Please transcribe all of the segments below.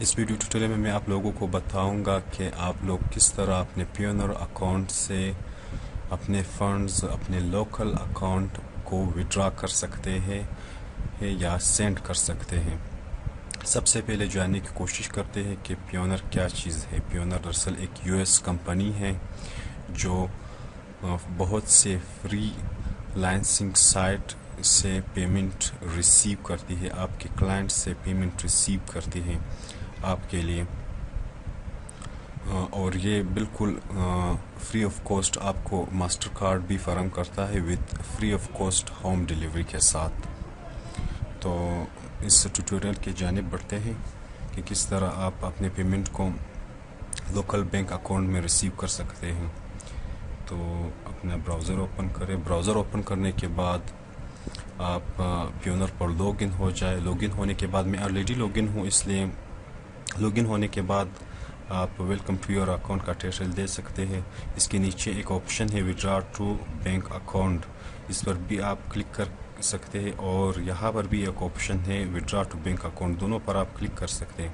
اس video tutorial میں آپ لوگوں کو بتاؤں گا کہ آپ لوگ کس طرح اپنے پیونر اکاؤنٹ سے اپنے فنڈز اپنے لوکل اکاؤنٹ کو وڈرا کر سکتے ہیں یا سینڈ کر سکتے ہیں۔ سب سے پہلے جاننے کی کوشش کرتے ہیں کہ پیونر کیا چیز ہے۔ پیونر دراصل ایک US کمپنی ہے جو بہت سے فری لائنسنگ سائٹ سے پیمنٹ ریسیو کرتی ہے، آپ کے کلائنٹ سے پیمنٹ ریسیو کرتی ہے آپ کے لیے، اور یہ بالکل فری آف کاسٹ آپ کو ماسٹر کارڈ بھی فراہم کرتا ہے with free of cost home delivery کے ساتھ۔ تو اس ٹیوٹوریل کی جانب بڑھتے ہیں کہ کس طرح آپ اپنے پیمنٹ کو لوکل بینک اکاؤنٹ میں ریسیو کر سکتے ہیں۔ تو اپنا براؤزر اوپن کریں۔ براؤزر اوپن کرنے کے بعد آپ پیونر پر لاگ ان ہو جائے۔ لاگ ان ہونے کے بعد میں آلریڈی لاگ ان ہوں، اس لیے لاگ ان ہونے کے بعد آپ ویلکم ٹو یور اکاؤنٹ کا ٹائٹل دے سکتے ہیں۔ اس کے نیچے ایک آپشن ہے وڈرا ٹو بینک اکاؤنٹ، اس پر بھی آپ کلک کر سکتے ہیں، اور یہاں پر بھی ایک آپشن ہے وڈرا ٹو بینک اکاؤنٹ، دونوں پر آپ کلک کر سکتے ہیں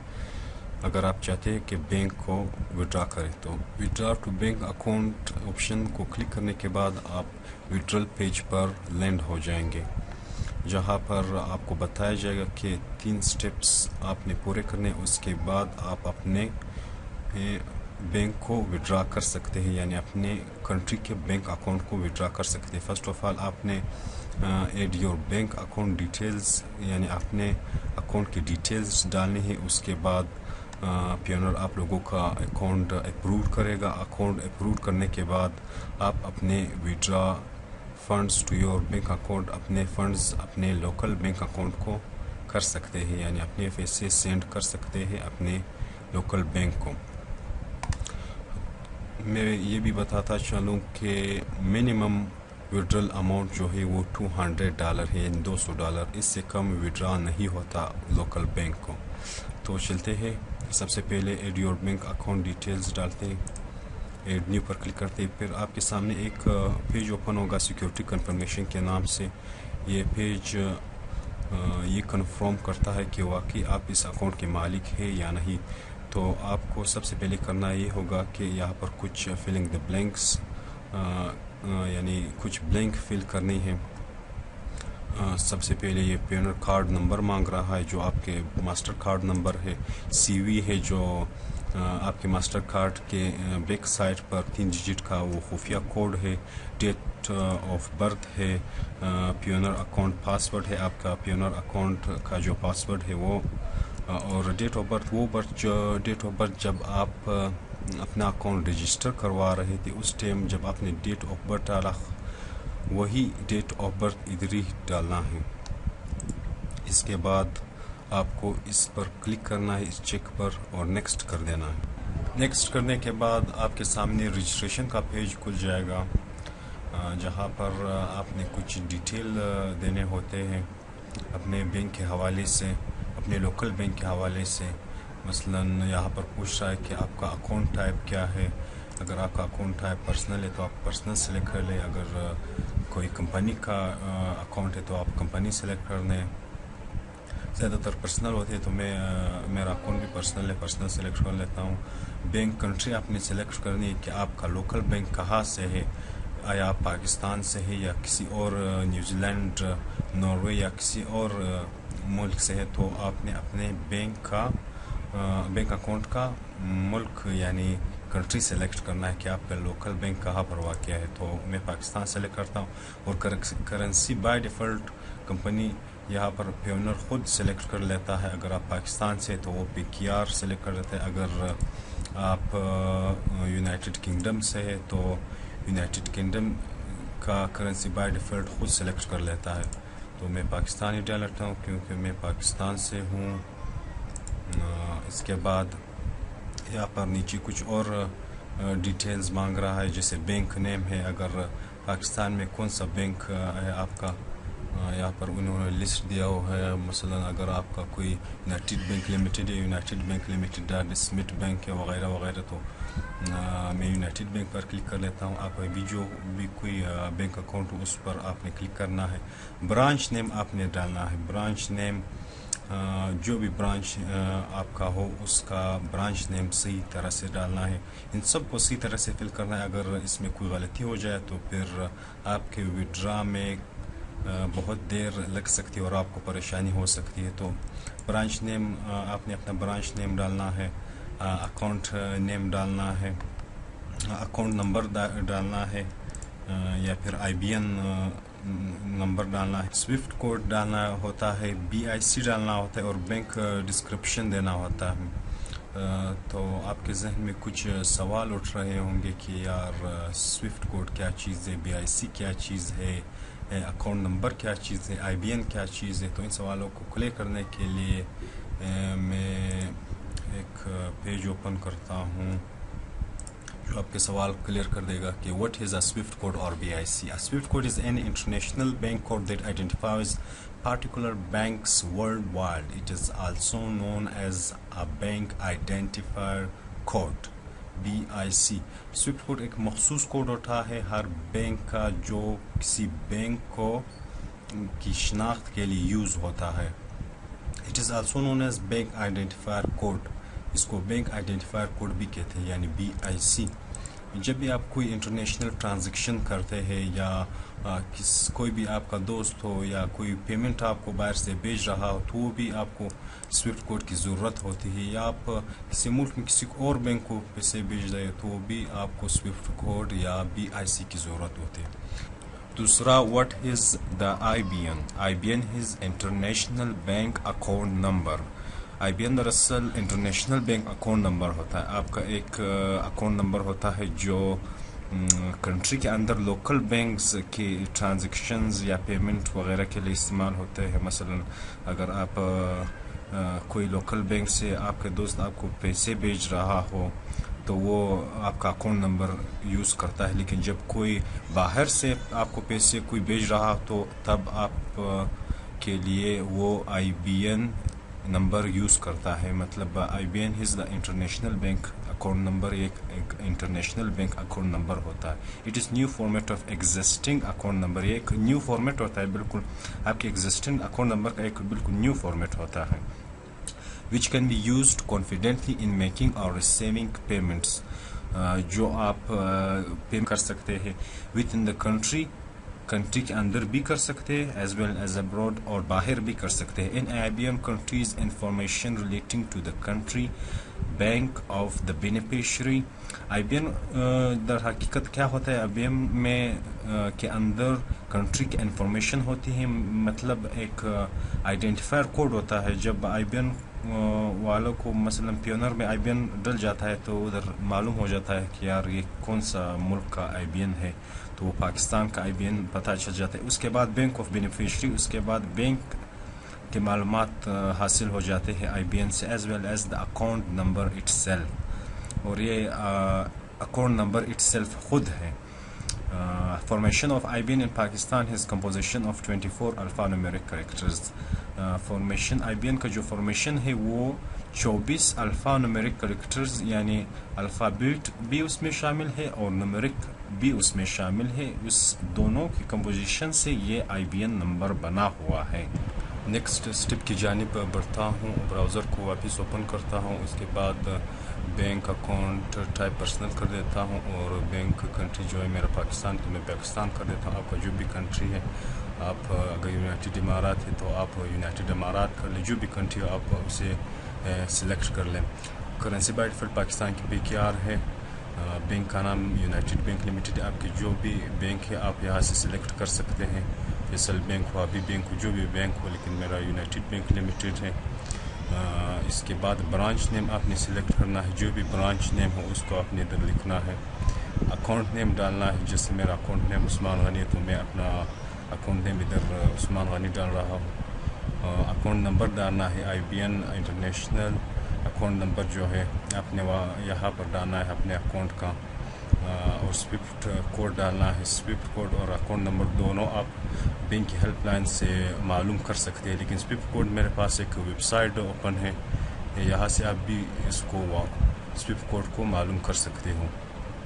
اگر آپ چاہتے ہیں کہ بینک کو وڈرا کریں۔ تو withdraw to bank account option کو کلک کرنے کے بعد آپ وڈرل پیج پر لینڈ ہو جائیں گے، جہاں پر آپ کو بتایا جائے گا کہ 3 سٹیپس آپ نے پورے کرنے، اس کے بعد آپ اپنے بینک کو وڈرا کر سکتے ہیں، یعنی اپنے کنٹری کے بینک اکاؤنٹ کو وڈرا کر سکتے ہیں۔ فرسٹ آف آل آپ نے add your bank account details, یعنی اپنے اکاؤنٹ کی ڈیٹیلز ڈالنی ہے۔ اس کے بعد پیونر آپ لوگوں کا اکاؤنٹ اپروو کرے گا۔ اکاؤنٹ اپروو کرنے کے بعد آپ اپنے withdraw funds to your bank account, اپنے فنڈز اپنے لوکل بینک اکاؤنٹ کو کر سکتے ہیں، یعنی اپنے پیسے سینڈ کر سکتے ہیں اپنے لوکل بینک کو۔ میں یہ بھی بتاتا چلوں کہ منیمم وڈرل اماؤنٹ جو ہے وہ $200 ہے، یعنی $200، اس سے کم وڈرا نہیں ہوتا لوکل بینک کو۔ تو چلتے ہیں، سب سے پہلے add your bank account details ڈالتے ہیں، ایڈ نیو پر کلک کرتے ہیں، پھر آپ کے سامنے ایک پیج اوپن ہوگا سیکیورٹی کنفرمیشن کے نام سے۔ یہ پیج یہ کنفرم کرتا ہے کہ واقعی آپ اس اکاؤنٹ کے مالک ہے یا نہیں۔ تو آپ کو سب سے پہلے کرنا یہ ہوگا کہ یہاں پر کچھ فلنگ دا بلینکس، یعنی کچھ بلینک فل کرنی ہے۔ سب سے پہلے یہ پیونر کارڈ نمبر مانگ رہا ہے جو آپ کے ماسٹر کارڈ نمبر ہے، CV ہے جو آپ کے ماسٹر کارڈ کے بیک سائڈ پر 3 ڈیجٹ کا وہ خفیہ کوڈ ہے، ڈیٹ آف برتھ ہے، پیونر اکاؤنٹ پاسورڈ ہے، آپ کا پیونر اکاؤنٹ کا جو پاسورڈ ہے وہ، اور date of birth date of birth جب آپ اپنا اکاؤنٹ رجسٹر کروا رہے تھے اس ٹائم جب آپ نے ڈیٹ آف برتھ ڈالا وہی ڈیٹ آف برتھ ادھر ہی ڈالنا ہے۔ اس کے بعد آپ کو اس پر کلک کرنا ہے، اس چیک پر، اور نیکسٹ کر دینا ہے۔ نیکسٹ کرنے کے بعد آپ کے سامنے رجسٹریشن کا پیج کھل جائے گا، جہاں پر آپ نے کچھ ڈیٹیل دینے ہوتے ہیں اپنے بینک کے حوالے سے، اپنے لوکل بینک کے حوالے سے۔ مثلا یہاں پر پوچھ رہا ہے کہ آپ کا اکاؤنٹ ٹائپ کیا ہے۔ اگر آپ کا اکاؤنٹ ٹائپ پرسنل ہے تو آپ پرسنل سلیکٹ کر لیں، اگر کوئی کمپنی کا اکاؤنٹ ہے تو آپ کمپنی سلیکٹ کر لیں۔ زیادہ تر پرسنل ہوتے ہیں تو میرا اکاؤنٹ بھی پرسنل ہے، پرسنل سلیکٹ کر لیتا ہوں۔ بینک کنٹری آپ نے سلیکٹ کرنی ہے کہ آپ کا لوکل بینک کہاں سے ہے، آیا آپ پاکستان سے ہے یا کسی اور نیوزی لینڈ، ناروے یا کسی اور ملک سے ہے۔ تو آپ نے اپنے بینک اکاؤنٹ کا ملک یعنی کنٹری سلیکٹ کرنا ہے کہ آپ کا لوکل بینک کہاں پر واقع ہے۔ تو میں پاکستان سلیکٹ کرتا ہوں، اور کرنسی بائی ڈیفالٹ کمپنی یہاں پر پیونر خود سلیکٹ کر لیتا ہے۔ اگر آپ پاکستان سے تو وہ PKR سلیکٹ کر لیتا ہے، اگر آپ یونائٹڈ کنگڈم سے ہے تو یونائٹڈ کنگڈم کا کرنسی بائی ڈیفالٹ خود سلیکٹ کر لیتا ہے۔ تو میں پاکستان ہی ڈال لیتا ہوں کیونکہ میں پاکستان سے ہوں۔ اس کے بعد یہاں پر نیچے کچھ اور ڈیٹیلز مانگ رہا ہے، جیسے بینک نیم ہے، اگر پاکستان میں کون سا بینک ہے آپ کا، یہاں پر انہوں نے لسٹ دیا ہوا ہے۔ مثلا اگر آپ کا کوئی یونائٹڈ بینک لمیٹڈ ہے، United bank limited Smith bank ہے وغیرہ وغیرہ، تو میں یونائٹڈ بینک پر کلک کر لیتا ہوں۔ آپ بھی جو بھی کوئی بینک اکاؤنٹ ہو اس پر آپ نے کلک کرنا ہے۔ برانچ نیم آپ نے ڈالنا ہے۔ برانچ نیم جو بھی برانچ آپ کا ہو اس کا برانچ نیم صحیح طرح سے ڈالنا ہے. ان سب کو صحیح طرح سے فل کرنا ہے. اگر اس میں کوئی غلطی ہو جائے تو پھر آپ کے وڈرا میں بہت دیر لگ سکتی ہے اور آپ کو پریشانی ہو سکتی ہے. تو برانچ نیم آپ نے اپنا برانچ نیم ڈالنا ہے, اکاؤنٹ نیم ڈالنا ہے, اکاؤنٹ نمبر ڈالنا ہے یا پھر آئی بی این نمبر ڈالنا ہے, سوئفٹ کوڈ ڈالنا ہوتا ہے, بی آئی سی ڈالنا ہوتا ہے اور بینک ڈسکرپشن دینا ہوتا ہے. تو آپ کے ذہن میں کچھ سوال اٹھ رہے ہوں گے کہ یار سوئفٹ کوڈ کیا چیز ہے, بی آئی سی کیا چیز ہے, اکاؤنٹ نمبر کیا چیز ہے, آئی بی این کیا چیز ہے. تو ان سوالوں کو کلیئر کرنے کے لیے میں ایک پیج اوپن کرتا ہوں جو آپ کے سوال کلیئر کر دے گا کہ what is a swift code or BIC. A swift code is an international bank code that identifies particular banks worldwide. It is also known as a bank identifier code, BIC. SWIFT code ایک مخصوص code ہوتا ہے ہر bank کا جو کسی bank کو کی شناخت کے لیے یوز ہوتا ہے. It is also known as bank identifier code. اس کو بینک آئیڈینٹیفائر کوڈ بھی کہتے ہیں یعنی بی آئی سی. جب بھی آپ کوئی انٹرنیشنل ٹرانزیکشن کرتے ہیں یا کوئی بھی آپ کا دوست ہو یا کوئی پیمنٹ آپ کو باہر سے بھیج رہا ہو تو وہ بھی آپ کو سوئفٹ کوڈ کی ضرورت ہوتی ہے, یا آپ کسی ملک میں کسی اور بینک کو پیسے بھیج رہے تو وہ بھی آپ کو سوئفٹ کوڈ یا بی آئی سی کی ضرورت ہوتی ہے. دوسرا, what is the I B N. I B N is international bank account number. I B N دراصل انٹرنیشنل بینک اکاؤنٹ نمبر ہوتا ہے. آپ کا ایک اکاؤنٹ نمبر ہوتا ہے جو کنٹری کے اندر لوکل بینکس کی ٹرانزیکشنز یا پیمنٹ وغیرہ کے لیے استعمال ہوتے ہیں. مثلا اگر آپ کوئی لوکل بینک سے آپ کے دوست آپ کو پیسے بھیج رہا ہو تو وہ آپ کا اکاؤنٹ نمبر یوز کرتا ہے, لیکن جب کوئی باہر سے آپ کو پیسے کوئی بھیج رہا تو تب آپ کے لیے وہ I B N number use کرتا ہے. مطلب I B N is the international bank account number, ایک انٹرنیشنل بینک اکاؤنٹ نمبر ہوتا ہے. It is new format of existing account number. یہ ایک نیو فارمیٹ ہوتا ہے, بالکل آپ کے ایگزسٹنگ اکاؤنٹ نمبر کا ایک بالکل نیو فارمیٹ ہوتا ہے, which can be used confidently in making or receiving payments. جو آپ پے کر سکتے ہیں ود ان دا کنٹری کے اندر بھی کر سکتے ہیں ایز ویل ایز ابراڈ, اور باہر بھی کر سکتے ہیں. In I B N countries information relating to the country bank of the beneficiary. I B N در حقیقت کیا ہوتا ہے, آئی بی این میں کے اندر کنٹری کی انفارمیشن ہوتی ہے, مطلب ایک آئیڈینٹیفائر کوڈ ہوتا ہے. جب آئی بی این والوں کو مثلا پیونر میں آئی بی این ڈل جاتا ہے تو ادھر معلوم ہو جاتا ہے کہ یار یہ کون سا ملک کا آئی بی این ہے, تو وہ پاکستان کا آئی بی این پتہ چل جاتا ہے. اس کے بعد بینک آف بینیفیشری, اس کے بعد بینک کے معلومات حاصل ہو جاتے ہیں آئی بی این سے, as well as the account number itself. اور یہ اکاؤنٹ نمبر اٹ سیلف خود ہے. Formation of I B N in Pakistan has composition of 24 alphanumeric characters. Formation I B N کا جو formation ہے وہ 24 alphanumeric characters یعنی alphabet بھی اس میں شامل ہے اور نومیرک بھی اس میں شامل ہے. اس دونوں کی کمپوزیشن سے یہ آئی بی این نمبر بنا ہوا ہے. نیکسٹ اسٹیپ کی جانب بڑھتا ہوں, براؤزر کو واپس اوپن کرتا ہوں, اس کے بعد بینک اکاؤنٹ ٹائپ پرسنل کر دیتا ہوں اور بینک کنٹری جو ہے میرا پاکستان تو میں پاکستان کر دیتا ہوں. آپ کا جو بھی کنٹری ہے, آپ اگر یونائٹڈ امارات ہے تو آپ یونائٹڈ امارات کر لیں, جو بھی کنٹری ہو آپ اسے سلیکٹ کر لیں. کرنسی بائی ڈیفالٹ پاکستان کی پی کے آر ہے, بینک کا نام یونائٹڈ بینک لمیٹڈ. آپ کی جو بھی بینک ہے آپ یہاں سے سلیکٹ کر سکتے ہیں, فیصل بینک ہو, ابھی بینک ہو, جو بھی بینک ہو, لیکن میرا یونائٹڈ بینک لمیٹڈ ہے. اس کے بعد برانچ نیم آپ نے سلیکٹ کرنا ہے, جو بھی برانچ نیم ہو اس کو آپ نے ادھر لکھنا ہے. اکاؤنٹ نیم ڈالنا ہے, جیسے میرا اکاؤنٹ نیم عثمان غنی ہے تو میں اپنا اکاؤنٹ نیم ادھر عثمان غنی ڈال رہا ہوں. اکاؤنٹ نمبر ڈالنا ہے, I B N international account number جو ہے آپ نے یہاں پر ڈالنا ہے اپنے اکاؤنٹ کا, اور سوئفٹ کوڈ ڈالنا ہے. سوئفٹ کوڈ اور اکاؤنٹ نمبر دونوں آپ بینک کی ہیلپ لائن سے معلوم کر سکتے ہیں, لیکن سوئفٹ کوڈ میرے پاس ایک ویب سائٹ اوپن ہے, یہاں سے آپ بھی اس کو سوئفٹ کوڈ کو معلوم کر سکتے ہو.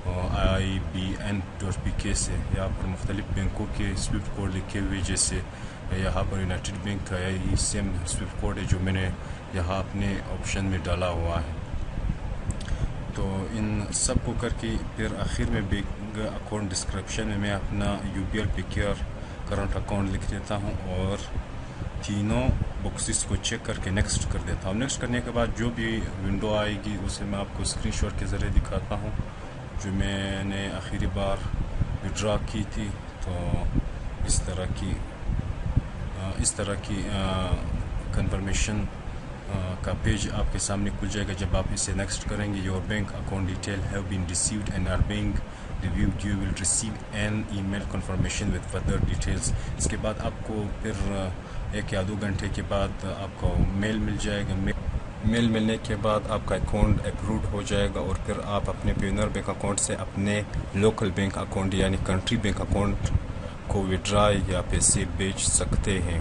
IBN.PK سے یہاں پر مختلف بینکوں کے سوئفٹ کوڈ لکھے ہوئے، جیسے یہاں پر یونائٹڈ بینک کا یہ سیم سوئفٹ کوڈ ہے جو میں نے یہاں اپنے آپشن میں ڈالا ہوا ہے۔ تو ان سب کو کر کے پھر آخر میں بینک اکاؤنٹ ڈسکرپشن میں اپنا UBL PKR کرنٹ اکاؤنٹ لکھ دیتا ہوں اور تینوں باکسز کو چیک کر کے نیکسٹ کر دیتا ہوں۔ نیکسٹ کرنے کے بعد جو بھی ونڈو آئے گی اسے میں آپ کو اسکرین شاٹ کے ذریعے دکھاتا ہوں، جو میں نے آخری بار وڈرا کی تھی۔ تو اس طرح کی کنفرمیشن کا پیج آپ کے سامنے کھل جائے گا جب آپ اسے نیکسٹ کریں گے۔ Your bank account detail have been received and are being reviewed, you will receive an email confirmation with further details. اس کے بعد آپ کو پھر 1 یا 2 گھنٹے کے بعد آپ کو میل مل جائے گا۔ میل ملنے کے بعد آپ کا اکاؤنٹ اپروڈ ہو جائے گا اور پھر آپ اپنے پیونر بینک اکاؤنٹ سے اپنے لوکل بینک اکاؤنٹ یعنی کنٹری بینک اکاؤنٹ کو وڈرا یا پیسے بھیج سکتے ہیں۔